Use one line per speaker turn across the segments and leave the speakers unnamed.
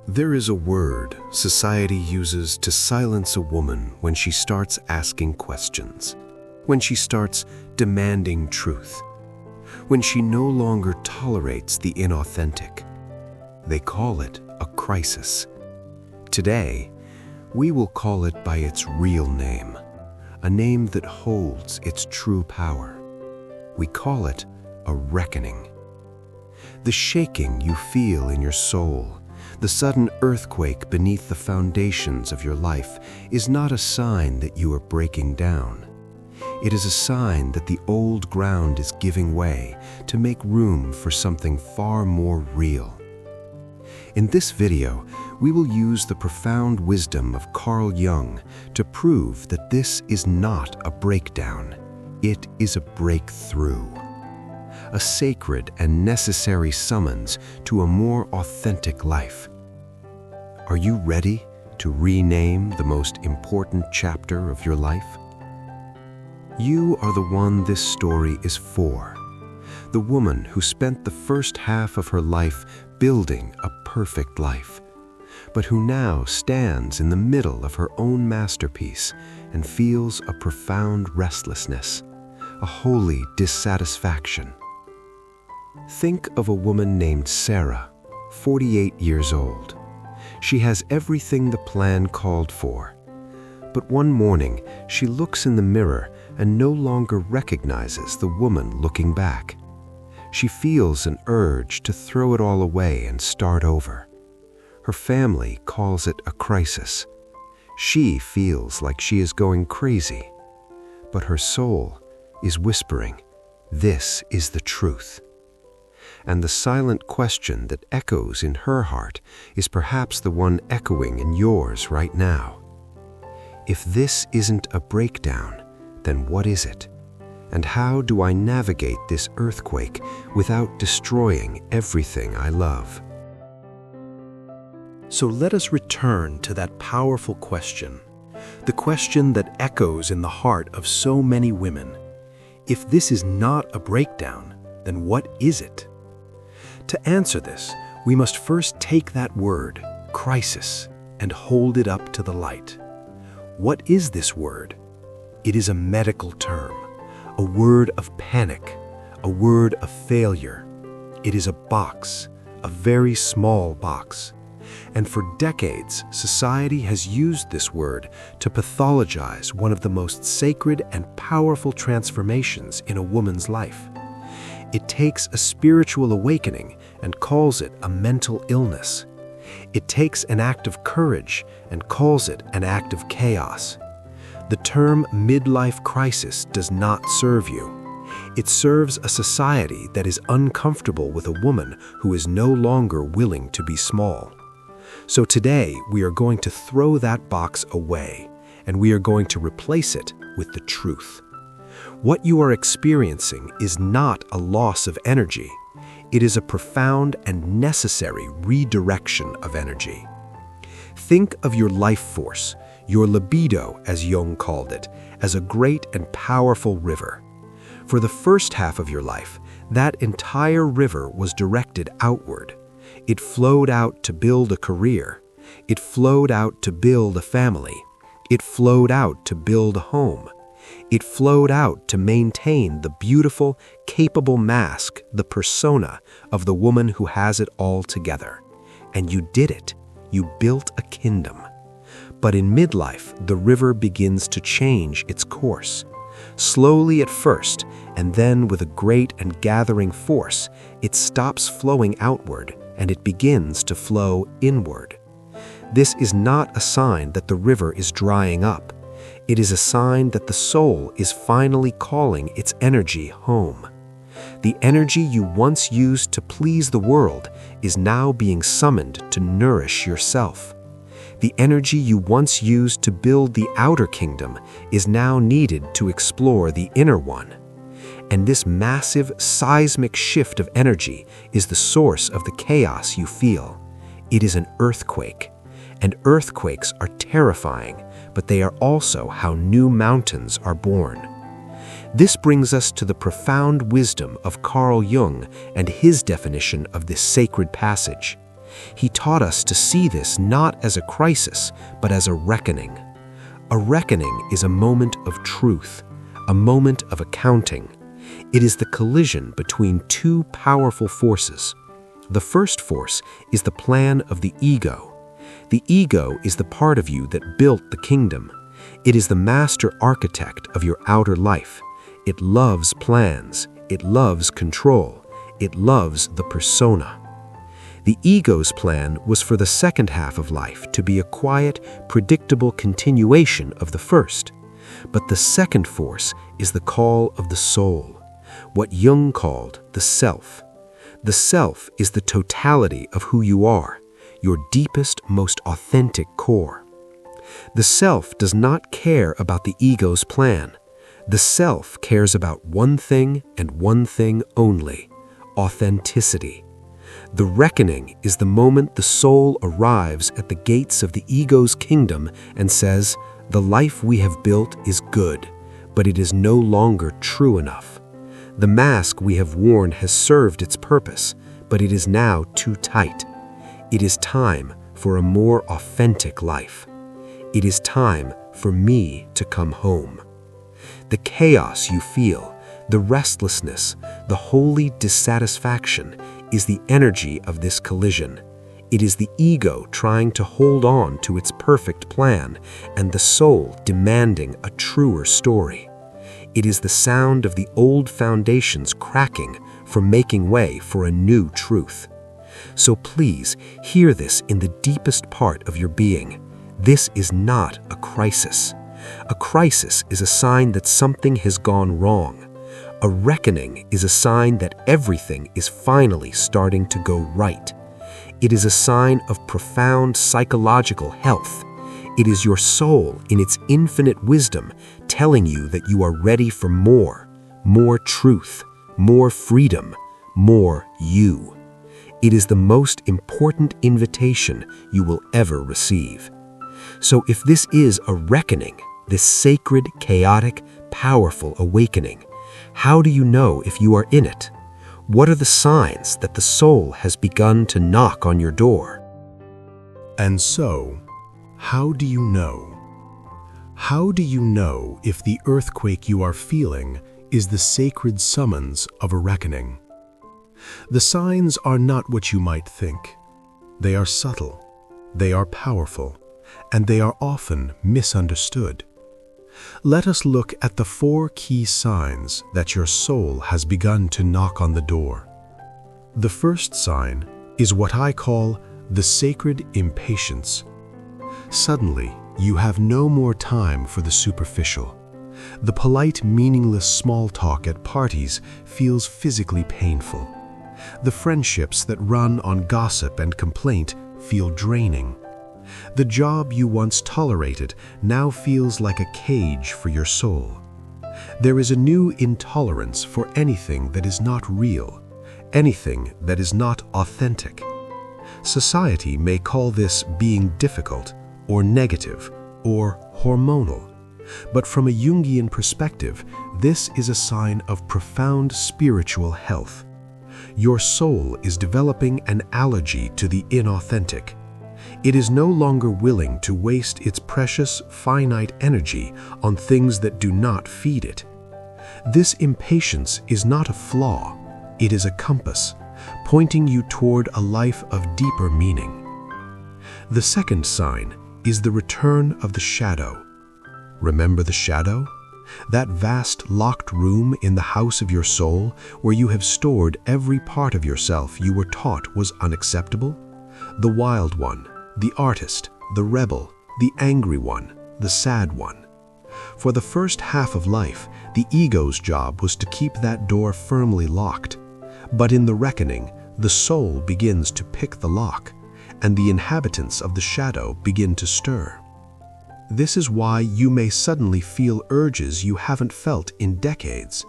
There is a word society uses to silence a woman when she starts asking questions, when she starts demanding truth, when she no longer tolerates the inauthentic. They call it a crisis. Today, we will call it by its real name, a name that holds its true power. We call it a reckoning. The shaking you feel in your soul, the sudden earthquake beneath the foundations of your life, is not a sign that you are breaking down. It is a sign that the old ground is giving way to make room for something far more real. In this video, we will use the profound wisdom of Carl Jung to prove that this is not a breakdown. It is a breakthrough. A sacred and necessary summons to a more authentic life. Are you ready to rename the most important chapter of your life? You are the one this story is for. The woman who spent the first half of her life building a perfect life, but who now stands in the middle of her own masterpiece and feels a profound restlessness, a holy dissatisfaction. Think of a woman named Sarah, 48 years old. She has everything the plan called for. But one morning, she looks in the mirror and no longer recognizes the woman looking back. She feels an urge to throw it all away and start over. Her family calls it a crisis. She feels like she is going crazy. But her soul is whispering, "This is the truth." And the silent question that echoes in her heart is perhaps the one echoing in yours right now. If this isn't a breakdown, then what is it? And how do I navigate this earthquake without destroying everything I love? So let us return to that powerful question, the question that echoes in the heart of so many women. If this is not a breakdown, then what is it? To answer this, we must first take that word, crisis, and hold it up to the light. What is this word? It is a medical term, a word of panic, a word of failure. It is a box, a very small box. And for decades, society has used this word to pathologize one of the most sacred and powerful transformations in a woman's life. It takes a spiritual awakening and calls it a mental illness. It takes an act of courage and calls it an act of chaos. The term midlife crisis does not serve you. It serves a society that is uncomfortable with a woman who is no longer willing to be small. So today, we are going to throw that box away, and we are going to replace it with the truth. What you are experiencing is not a loss of energy. It is a profound and necessary redirection of energy. Think of your life force, your libido, as Jung called it, as a great and powerful river. For the first half of your life, that entire river was directed outward. It flowed out to build a career. It flowed out to build a family. It flowed out to build a home. It flowed out to maintain the beautiful, capable mask, the persona of the woman who has it all together. And you did it. You built a kingdom. But in midlife, the river begins to change its course. Slowly at first, and then with a great and gathering force, it stops flowing outward and it begins to flow inward. This is not a sign that the river is drying up. It is a sign that the soul is finally calling its energy home. The energy you once used to please the world is now being summoned to nourish yourself. The energy you once used to build the outer kingdom is now needed to explore the inner one. And this massive, seismic shift of energy is the source of the chaos you feel. It is an earthquake. And earthquakes are terrifying, but they are also how new mountains are born. This brings us to the profound wisdom of Carl Jung and his definition of this sacred passage.
He taught us to see this not as a crisis, but as a reckoning. A reckoning is a moment of truth, a moment of accounting. It is the collision between two powerful forces. The first force is the plan of the ego. The ego is the part of you that built the kingdom. It is the master architect of your outer life. It loves plans. It loves control. It loves the persona. The ego's plan was for the second half of life to be a quiet, predictable continuation of the first. But the second force is the call of the soul, what Jung called the self. The self is the totality of who you are, your deepest, most authentic core. The self does not care about the ego's plan. The self cares about one thing and one thing only: authenticity. The reckoning is the moment the soul arrives at the gates of the ego's kingdom and says, "The life we have built is good, but it is no longer true enough. The mask we have worn has served its purpose, but it is now too tight. It is time for a more authentic life. It is time for me to come home." The chaos you feel, the restlessness, the holy dissatisfaction is the energy of this collision. It is the ego trying to hold on to its perfect plan and the soul demanding a truer story. It is the sound of the old foundations cracking for making way for a new truth. So please hear this in the deepest part of your being. This is not a crisis. A crisis is a sign that something has gone wrong. A reckoning is a sign that everything is finally starting to go right. It is a sign of profound psychological health. It is your soul in its infinite wisdom telling you that you are ready for more truth, more freedom, more you. It is the most important invitation you will ever receive. So if this is a reckoning, this sacred, chaotic, powerful awakening, how do you know if you are in it? What are the signs that the soul has begun to knock on your door?
And so, how do you know? How do you know if the earthquake you are feeling is the sacred summons of a reckoning? The signs are not what you might think. They are subtle, they are powerful, and they are often misunderstood. Let us look at the 4 key signs that your soul has begun to knock on the door. The first sign is what I call the sacred impatience. Suddenly, you have no more time for the superficial. The polite, meaningless small talk at parties feels physically painful. The friendships that run on gossip and complaint feel draining. The job you once tolerated now feels like a cage for your soul. There is a new intolerance for anything that is not real, anything that is not authentic. Society may call this being difficult, or negative, or hormonal. But from a Jungian perspective, this is a sign of profound spiritual health. Your soul is developing an allergy to the inauthentic. It is no longer willing to waste its precious, finite energy on things that do not feed it. This impatience is not a flaw, it is a compass, pointing you toward a life of deeper meaning. The second sign is the return of the shadow. Remember the shadow? That vast locked room in the house of your soul where you have stored every part of yourself you were taught was unacceptable? The wild one, the artist, the rebel, the angry one, the sad one. For the first half of life, the ego's job was to keep that door firmly locked. But in the reckoning, the soul begins to pick the lock, and the inhabitants of the shadow begin to stir. This is why you may suddenly feel urges you haven't felt in decades.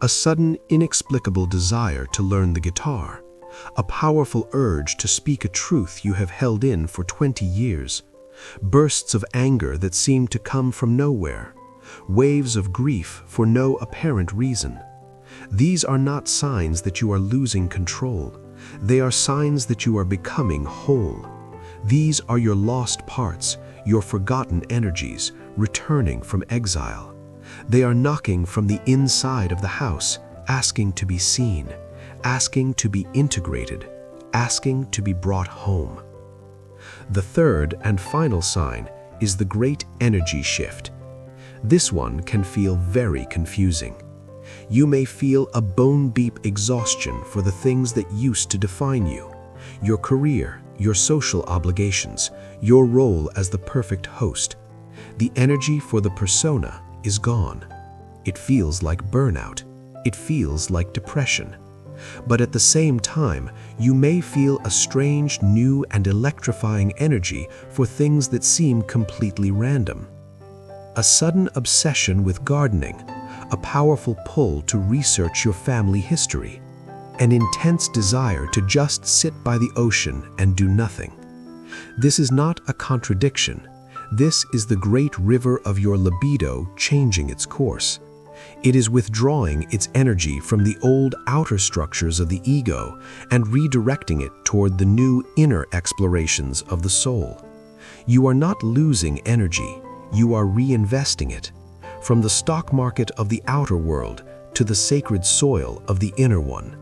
A sudden, inexplicable desire to learn the guitar. A powerful urge to speak a truth you have held in for 20 years. Bursts of anger that seem to come from nowhere. Waves of grief for no apparent reason. These are not signs that you are losing control.
They are signs that you are becoming whole. These are your lost parts, your forgotten energies, returning from exile. They are knocking from the inside of the house, asking to be seen, asking to be integrated, asking to be brought home. The third and final sign is the great energy shift. This one can feel very confusing. You may feel a bone-deep exhaustion for the things that used to define you: your career, your social obligations, your role as the perfect host. The energy for the persona is gone. It feels like burnout. It feels like depression. But at the same time, you may feel a strange, new, and electrifying energy for things that seem completely random. A sudden obsession with gardening, a powerful pull to research your family history, an intense desire to just sit by the ocean and do nothing. This is not a contradiction. This is the great river of your libido changing its course. It is withdrawing its energy from the old outer structures of the ego and redirecting it toward the new inner explorations of the soul. You are not losing energy, you are reinvesting it, from the stock market of the outer world to the sacred soil of the inner one.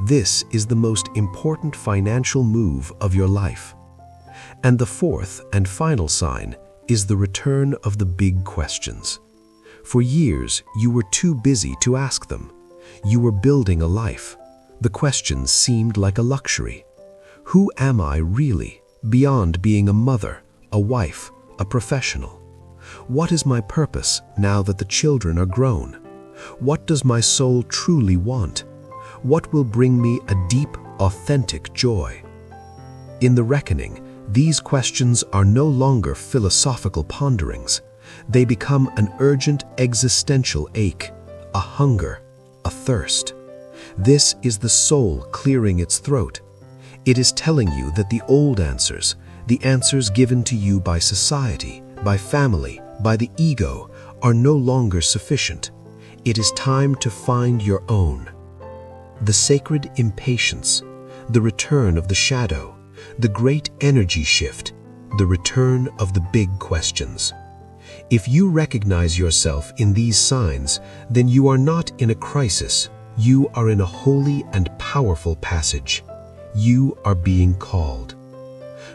This is the most important financial move of your life. And the fourth and final sign is the return of the big questions. For years, you were too busy to ask them. You were building a life. The questions seemed like a luxury. Who am I really, beyond being a mother, a wife, a professional? What is my purpose now that the children are grown? What does my soul truly want? What will bring me a deep, authentic joy? In the reckoning, these questions are no longer philosophical ponderings. They become an urgent existential ache, a hunger, a thirst. This is the soul clearing its throat. It is telling you that the old answers, the answers given to you by society, by family, by the ego, are no longer sufficient. It is time to find your own. The sacred impatience, the return of the shadow, the great energy shift, the return of the big questions. If you recognize yourself in these signs, then you are not in a crisis. You are in a holy and powerful passage. You are being called.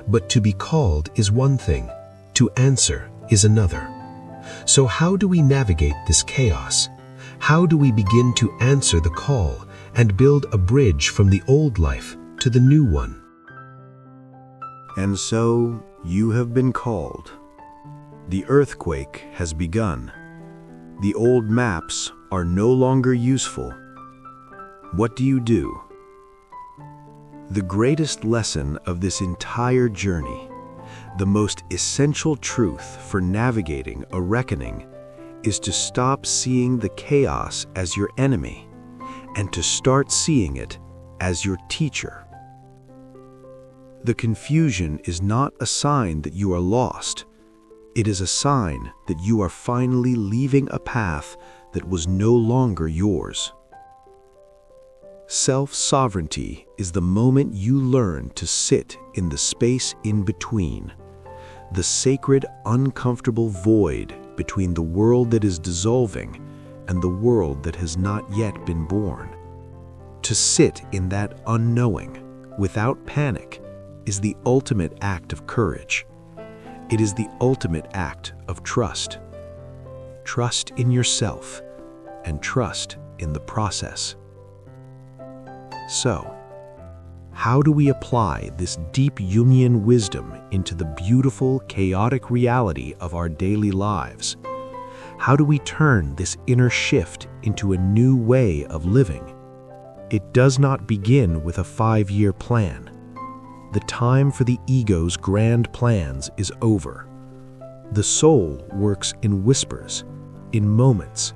But to be called is one thing, to answer is another. So how do we navigate this chaos? How do we begin to answer the call and build a bridge from the old life to the new one?
And so you have been called. The earthquake has begun. The old maps are no longer useful. What do you do? The greatest lesson of this entire journey, the most essential truth for navigating a reckoning, is to stop seeing the chaos as your enemy and to start seeing it as your teacher. The confusion is not a sign that you are lost. It is a sign that you are finally leaving a path that was no longer yours. Self-sovereignty is the moment you learn to sit in the space in between, the sacred, uncomfortable void between the world that is dissolving and the world that has not yet been born. To sit in that unknowing, without panic, is the ultimate act of courage. It is the ultimate act of trust. Trust in yourself and trust in the process. So, how do we apply this deep Jungian wisdom into the beautiful, chaotic reality of our daily lives? How do we turn this inner shift into a new way of living? It does not begin with a 5-year plan. The time for the ego's grand plans is over. The soul works in whispers, in moments,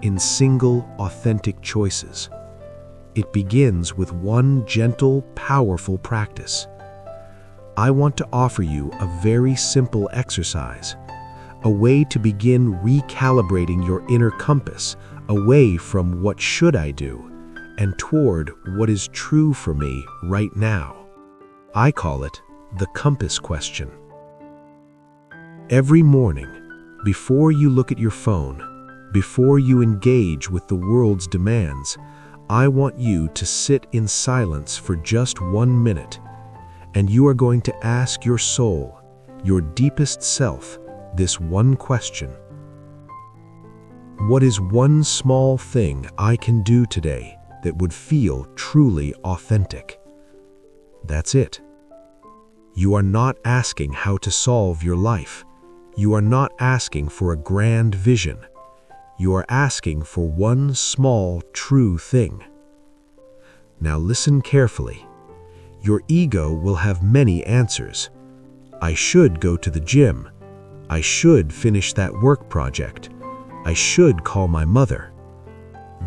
in single, authentic choices. It begins with one gentle, powerful practice. I want to offer you a very simple exercise, a way to begin recalibrating your inner compass away from what should I do
and toward what is true for me right now. I call it the compass question. Every morning, before you look at your phone, before you engage with the world's demands, I want you to sit in silence for just 1 minute, and you are going to ask your soul, your deepest self, this one question. What is one small thing I can do today that would feel truly authentic? That's it. You are not asking how to solve your life. You are not asking for a grand vision. You are asking for one small, true thing. Now listen carefully. Your ego will have many answers. I should go to the gym. I should finish that work project. I should call my mother.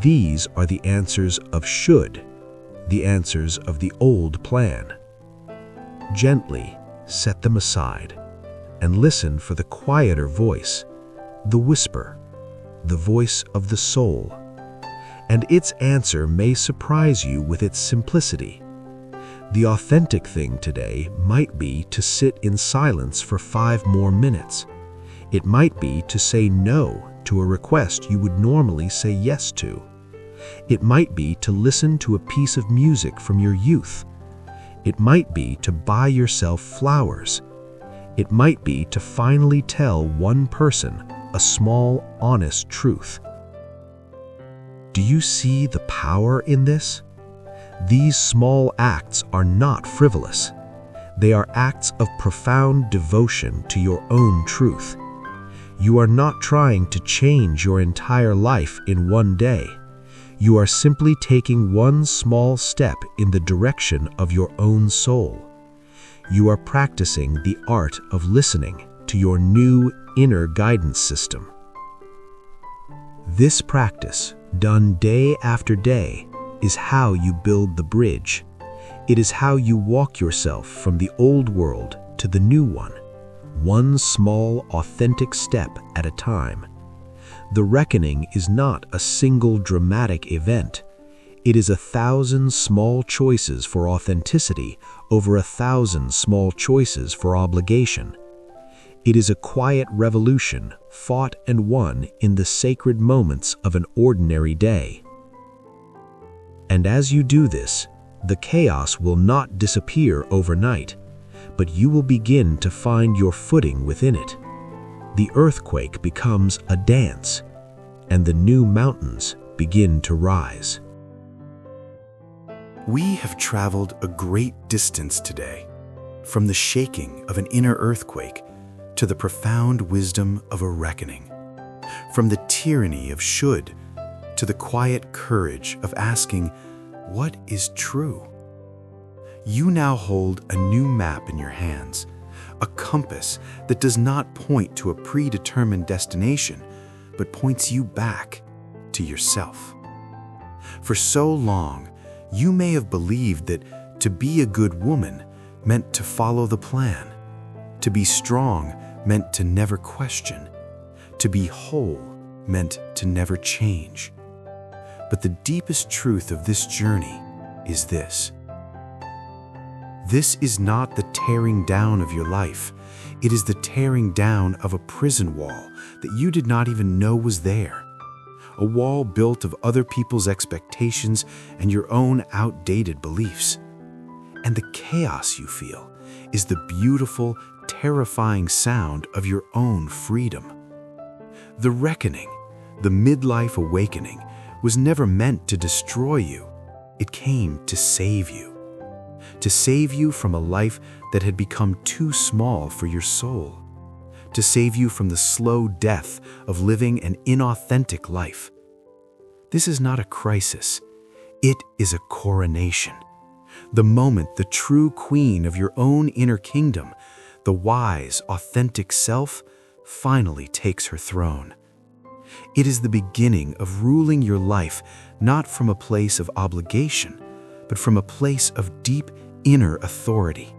These are the answers of should, the answers of the old plan. Gently set them aside and listen for the quieter voice, the whisper, the voice of the soul. And its answer may surprise you with its simplicity. The authentic thing today might be to sit in silence for 5 more minutes. It might be to say no to a request you would normally say yes to. It might be to listen to a piece of music from your youth. It might be to buy yourself flowers. It might be to finally tell one person a small, honest truth. Do you see the power in this? These small acts are not frivolous. They are acts of profound devotion to your own truth. You are not trying to change your entire life in one day. You are simply taking one small step in the direction of your own soul. You are practicing the art of listening to your new inner guidance system. This practice, done day after day, is how you build the bridge. It is how you walk yourself from the old world to the new one small, authentic step at a time. The reckoning is not a single dramatic event. It is 1,000 small choices for authenticity over 1,000 small choices for obligation. It is a quiet revolution fought and won in the sacred moments of an ordinary day. And as you do this, the chaos will not disappear overnight, but you will begin to find your footing within it. The earthquake becomes a dance, and the new mountains begin to rise.
We have traveled a great distance today, from the shaking of an inner earthquake to the profound wisdom of a reckoning, from the tyranny of should to the quiet courage of asking, what is true? You now hold a new map in your hands, a compass that does not point to a predetermined destination, but points you back to yourself. For so long, you may have believed that to be a good woman meant to follow the plan. To be strong meant to never question. To be whole meant to never change. But the deepest truth of this journey is this. This is not the tearing down of your life. It is the tearing down of a prison wall that you did not even know was there. A wall built of other people's expectations and your own outdated beliefs. And the chaos you feel is the beautiful, terrifying sound of your own freedom. The reckoning, the midlife awakening, was never meant to destroy you. It came to save you. To save you from a life that had become too small for your soul. To save you from the slow death of living an inauthentic life. This is not a crisis. It is a coronation. The moment the true queen of your own inner kingdom, the wise, authentic self, finally takes her throne. It is the beginning of ruling your life not from a place of obligation, but from a place of deep inner authority.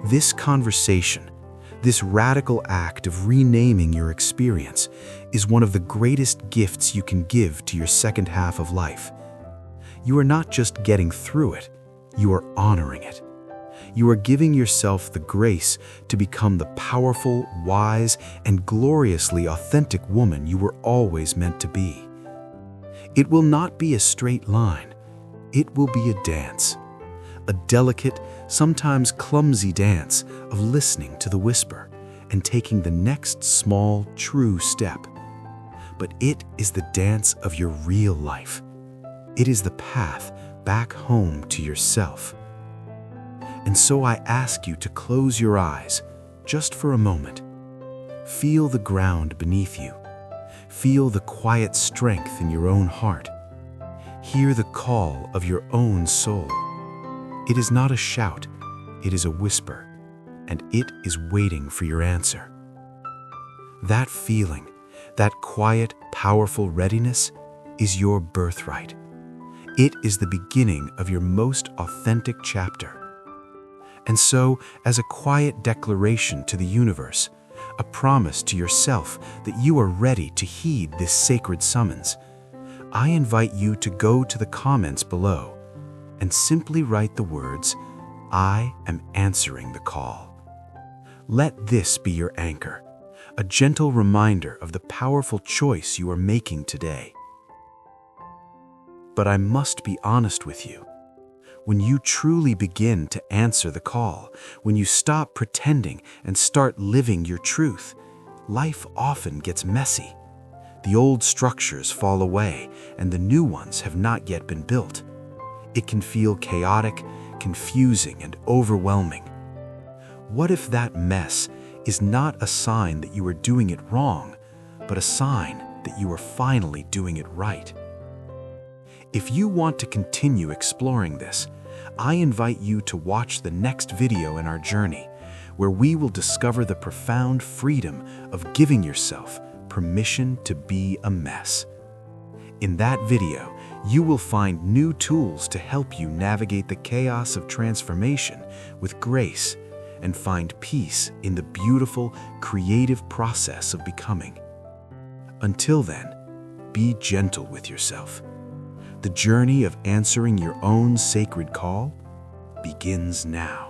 This conversation, this radical act of renaming your experience, is one of the greatest gifts you can give to your second half of life. You are not just getting through it, you are honoring it. You are giving yourself the grace to become the powerful, wise, and gloriously authentic woman you were always meant to be. It will not be a straight line. It will be a dance. A delicate, sometimes clumsy dance of listening to the whisper and taking the next small, true step. But it is the dance of your real life. It is the path back home to yourself. And so I ask you to close your eyes just for a moment. Feel the ground beneath you. Feel the quiet strength in your own heart. Hear the call of your own soul. It is not a shout, it is a whisper, and it is waiting for your answer. That feeling, that quiet, powerful readiness is your birthright. It is the beginning of your most authentic chapter. And so, as a quiet declaration to the universe, a promise to yourself that you are ready to heed this sacred summons, I invite you to go to the comments below and simply write the words, "I am answering the call." Let this be your anchor, a gentle reminder of the powerful choice you are making today. But I must be honest with you. When you truly begin to answer the call, when you stop pretending and start living your truth, life often gets messy. The old structures fall away and the new ones have not yet been built. It can feel chaotic, confusing, and overwhelming. What if that mess is not a sign that you are doing it wrong, but a sign that you are finally doing it right? If you want to continue exploring this, I invite you to watch the next video in our journey, where we will discover the profound freedom of giving yourself permission to be a mess. In that video, you will find new tools to help you navigate the chaos of transformation with grace and find peace in the beautiful, creative process of becoming. Until then, be gentle with yourself. The journey of answering your own sacred call begins now.